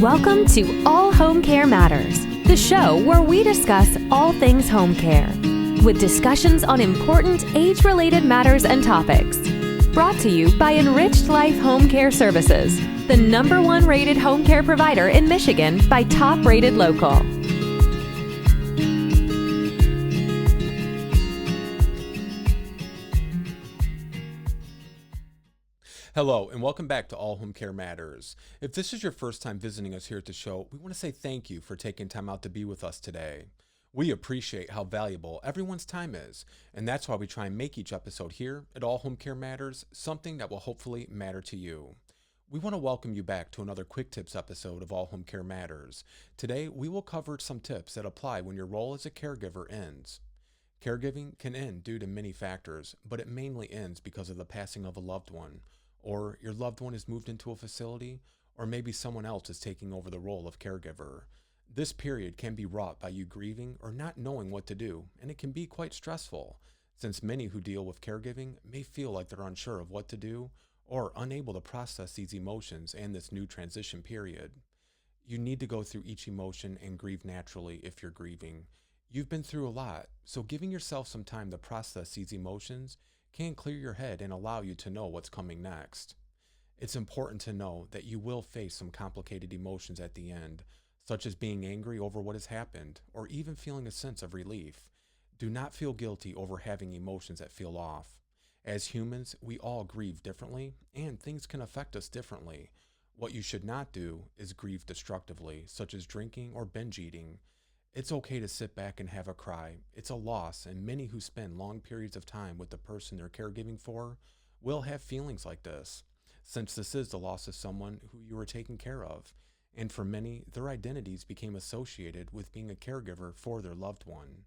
Welcome to All Home Care Matters, the show where we discuss all things home care, with discussions on important age-related matters and topics. Brought to you by Enriched Life Home Care Services, the #1 rated home care provider in Michigan by Top Rated Local. Hello, and welcome back to All Home Care Matters. If this is your first time visiting us here at the show, we want to say thank you for taking time out to be with us today. We appreciate how valuable everyone's time is, and that's why we try and make each episode here at All Home Care Matters something that will hopefully matter to you. We want to welcome you back to another quick tips episode of All Home Care Matters. Today, we will cover some tips that apply when your role as a caregiver ends. Caregiving can end due to many factors, but it mainly ends because of the passing of a loved one, or your loved one is moved into a facility, or maybe someone else is taking over the role of caregiver. This period can be wrought by you grieving or not knowing what to do, and it can be quite stressful, since many who deal with caregiving may feel like they're unsure of what to do or unable to process these emotions and this new transition period. You need to go through each emotion and grieve naturally if you're grieving. You've been through a lot, so giving yourself some time to process these emotions can clear your head and allow you to know what's coming next. It's important to know that you will face some complicated emotions at the end, such as being angry over what has happened, or even feeling a sense of relief. Do not feel guilty over having emotions that feel off. As humans, we all grieve differently, and things can affect us differently. What you should not do is grieve destructively, such as drinking or binge eating. It's okay to sit back and have a cry. It's a loss, and many who spend long periods of time with the person they're caregiving for will have feelings like this, since this is the loss of someone who you were taking care of. And for many, their identities became associated with being a caregiver for their loved one.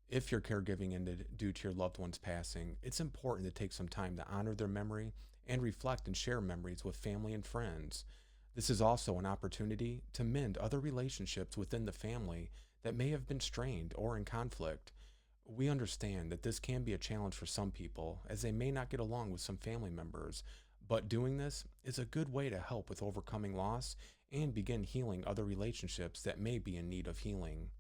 If your caregiving ended due to your loved one's passing, it's important to take some time to honor their memory and reflect and share memories with family and friends. This is also an opportunity to mend other relationships within the family that may have been strained or in conflict. We understand that this can be a challenge for some people, as they may not get along with some family members, but doing this is a good way to help with overcoming loss and begin healing other relationships that may be in need of healing.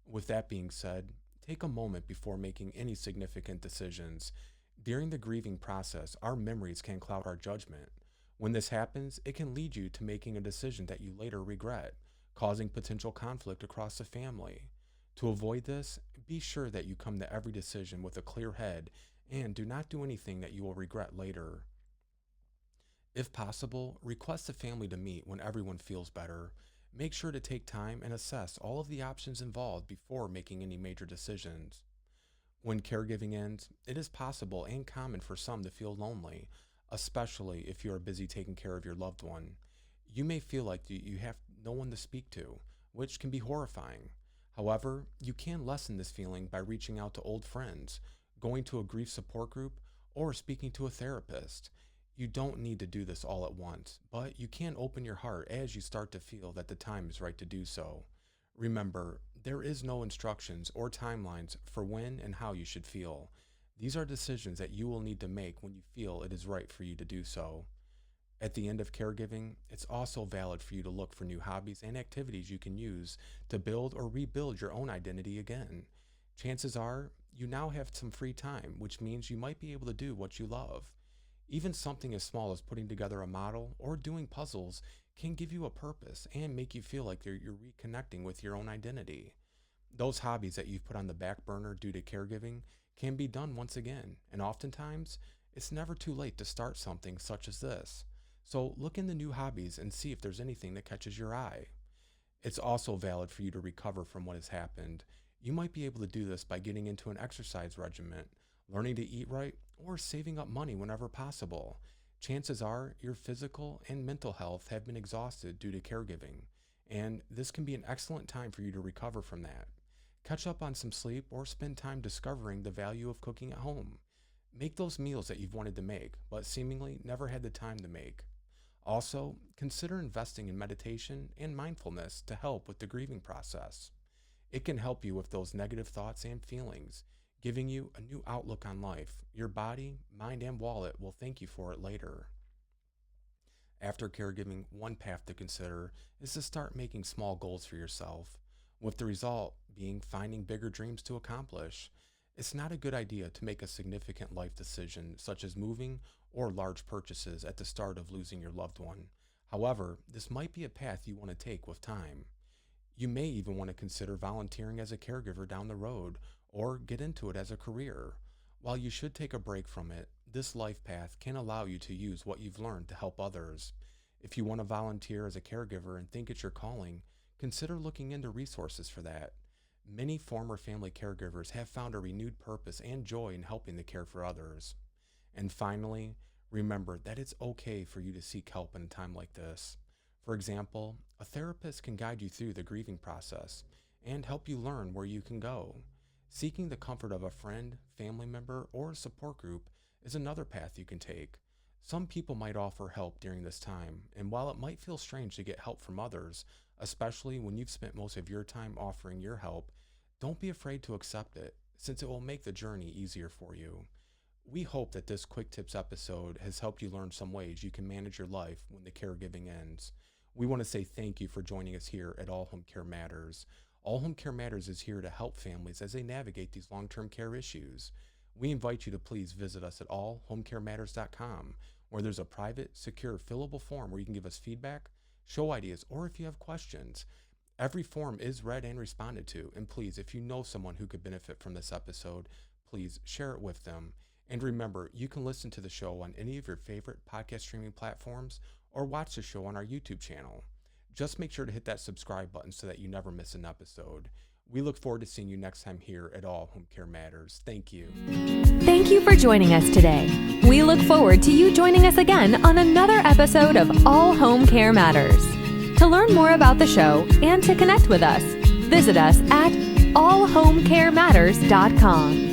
With that being said, take a moment before making any significant decisions. During the grieving process, our memories can cloud our judgment. When this happens, it can lead you to making a decision that you later regret, causing potential conflict across the family. To avoid this, be sure that you come to every decision with a clear head and do not do anything that you will regret later. If possible, request the family to meet when everyone feels better. Make sure to take time and assess all of the options involved before making any major decisions. When caregiving ends, it is possible and common for some to feel lonely, especially if you are busy taking care of your loved one. You may feel like you have no one to speak to, which can be horrifying. However, you can lessen this feeling by reaching out to old friends, going to a grief support group, or speaking to a therapist. You don't need to do this all at once, but you can open your heart as you start to feel that the time is right to do so. Remember, there is no instructions or timelines for when and how you should feel. These are decisions that you will need to make when you feel it is right for you to do so. At the end of caregiving, it's also valid for you to look for new hobbies and activities you can use to build or rebuild your own identity again. Chances are, you now have some free time, which means you might be able to do what you love. Even something as small as putting together a model or doing puzzles can give you a purpose and make you feel like you're reconnecting with your own identity. Those hobbies that you've put on the back burner due to caregiving can be done once again, and oftentimes, it's never too late to start something such as this. So look into new hobbies and see if there's anything that catches your eye. It's also valid for you to recover from what has happened. You might be able to do this by getting into an exercise regimen, learning to eat right, or saving up money whenever possible. Chances are your physical and mental health have been exhausted due to caregiving, and this can be an excellent time for you to recover from that. Catch up on some sleep or spend time discovering the value of cooking at home. Make those meals that you've wanted to make, but seemingly never had the time to make. Also, consider investing in meditation and mindfulness to help with the grieving process. It can help you with those negative thoughts and feelings, giving you a new outlook on life. Your body, mind, and wallet will thank you for it later. After caregiving, one path to consider is to start making small goals for yourself, with the result being finding bigger dreams to accomplish. It's not a good idea to make a significant life decision, such as moving or large purchases, at the start of losing your loved one. However, this might be a path you want to take with time. You may even want to consider volunteering as a caregiver down the road or get into it as a career. While you should take a break from it, this life path can allow you to use what you've learned to help others. If you want to volunteer as a caregiver and think it's your calling, consider looking into resources for that. Many former family caregivers have found a renewed purpose and joy in helping to care for others. And finally, remember that it's okay for you to seek help in a time like this. For example, a therapist can guide you through the grieving process and help you learn where you can go. Seeking the comfort of a friend, family member, or a support group is another path you can take. Some people might offer help during this time, and while it might feel strange to get help from others, especially when you've spent most of your time offering your help, don't be afraid to accept it, since it will make the journey easier for you. We hope that this Quick Tips episode has helped you learn some ways you can manage your life when the caregiving ends. We want to say thank you for joining us here at All Home Care Matters. All Home Care Matters is here to help families as they navigate these long-term care issues. We invite you to please visit us at allhomecarematters.com, where there's a private, secure, fillable form where you can give us feedback, show ideas, or if you have questions. Every form is read and responded to, and please, if you know someone who could benefit from this episode, please share it with them. And remember, you can listen to the show on any of your favorite podcast streaming platforms or watch the show on our YouTube channel. Just make sure to hit that subscribe button so that you never miss an episode. We look forward to seeing you next time here at All Home Care Matters. Thank you. Thank you for joining us today. We look forward to you joining us again on another episode of All Home Care Matters. To learn more about the show and to connect with us, visit us at allhomecarematters.com.